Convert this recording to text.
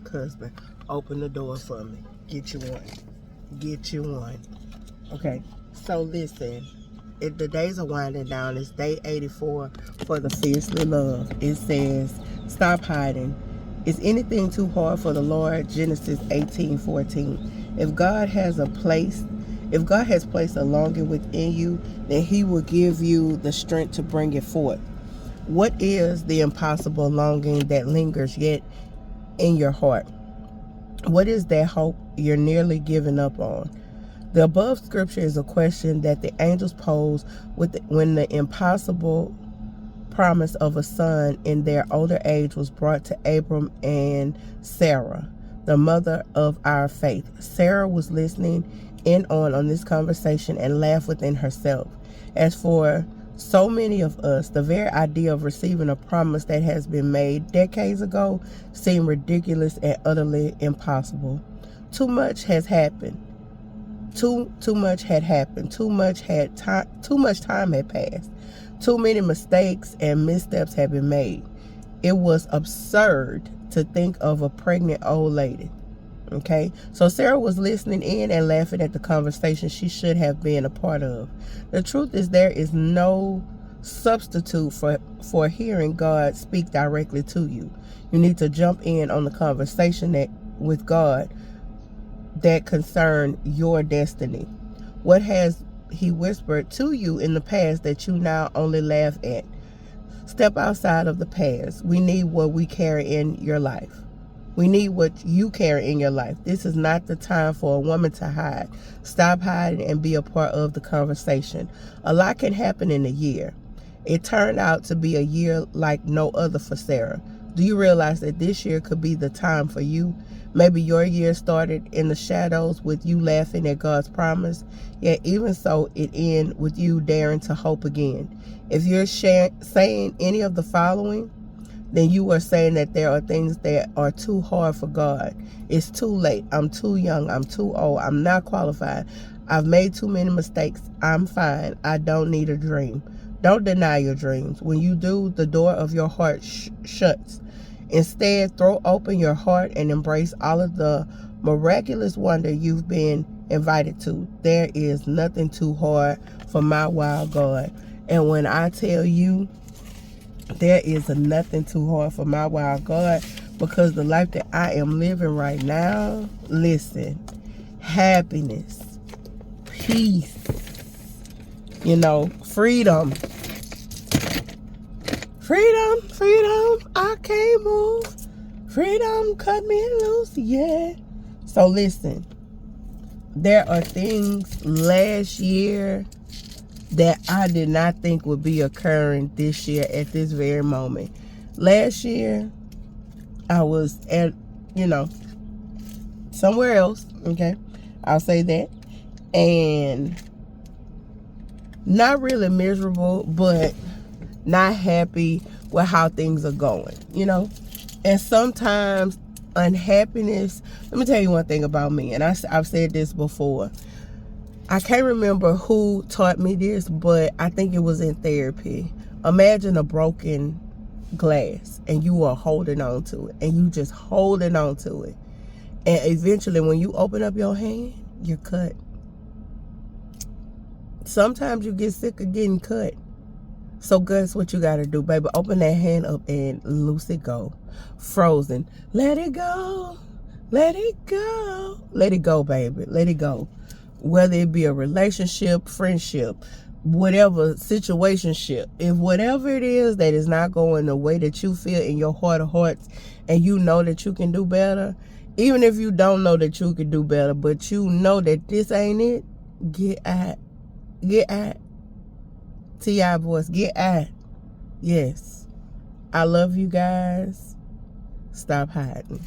husband, open the door for me. Get you one. Get you one. Okay, so listen. The days are winding down. It's day 84 for the Fiercely Loved. It says, stop hiding. Is anything too hard for the Lord? Genesis 18:14. If God has placed a longing within you, then He will give you the strength to bring it forth. What is the impossible longing that lingers yet in your heart? What is that hope you're nearly giving up on? The above scripture is a question that the angels posed when the impossible promise of a son in their older age was brought to Abram and Sarah, the mother of our faith. Sarah was listening in on this conversation and laughed within herself. As for so many of us, the very idea of receiving a promise that has been made decades ago seemed ridiculous and utterly impossible. Too much has happened. Too much had happened. Too much time had passed. Too many mistakes and missteps had been made. It was absurd to think of a pregnant old lady. Okay, so Sarah was listening in and laughing at the conversation she should have been a part of. The truth is, there is no substitute for hearing God speak directly to you. You need to jump in on the conversation with God that concern your destiny. What has He whispered to you in the past that you now only laugh at? Step outside of the past. We need what we carry in your life. We need what you carry in your life. This is not the time for a woman to hide. Stop hiding and be a part of the conversation. A lot can happen in a year. It turned out to be a year like no other for Sarah. Do you realize that this year could be the time for you? Maybe your year started in the shadows with you laughing at God's promise, yet even so, it ended with you daring to hope again. If you're saying any of the following, then you are saying that there are things that are too hard for God. It's too late. I'm too young. I'm too old. I'm not qualified. I've made too many mistakes. I'm fine. I don't need a dream. Don't deny your dreams. When you do, the door of your heart shuts. Instead, throw open your heart and embrace all of the miraculous wonder you've been invited to. There is nothing too hard for my wild God. And when I tell you, there is nothing too hard for my wild God, because the life that I am living right now, listen, happiness, peace, freedom, I can't move, freedom, cut me loose, yeah. So listen, there are things last year that I did not think would be occurring this year at this very moment. Last year, I was at, somewhere else, okay? I'll say that. And not really miserable, but not happy with how things are going, And sometimes unhappiness, let me tell you one thing about me, and I've said this before. I can't remember who taught me this, but I think it was in therapy. Imagine a broken glass and you are holding on to it, and you just holding on to it. And eventually when you open up your hand, you're cut. Sometimes you get sick of getting cut. So guess what you got to do, baby? Open that hand up and loose it go. Frozen. Let it go. Let it go. Let it go, baby. Let it go. Whether it be a relationship, friendship, whatever situationship, if whatever it is that is not going the way that you feel in your heart of hearts, and you know that you can do better, even if you don't know that you can do better, but you know that this ain't it, get out. Get out. T.I. voice, get out. Yes. I love you guys. Stop hiding.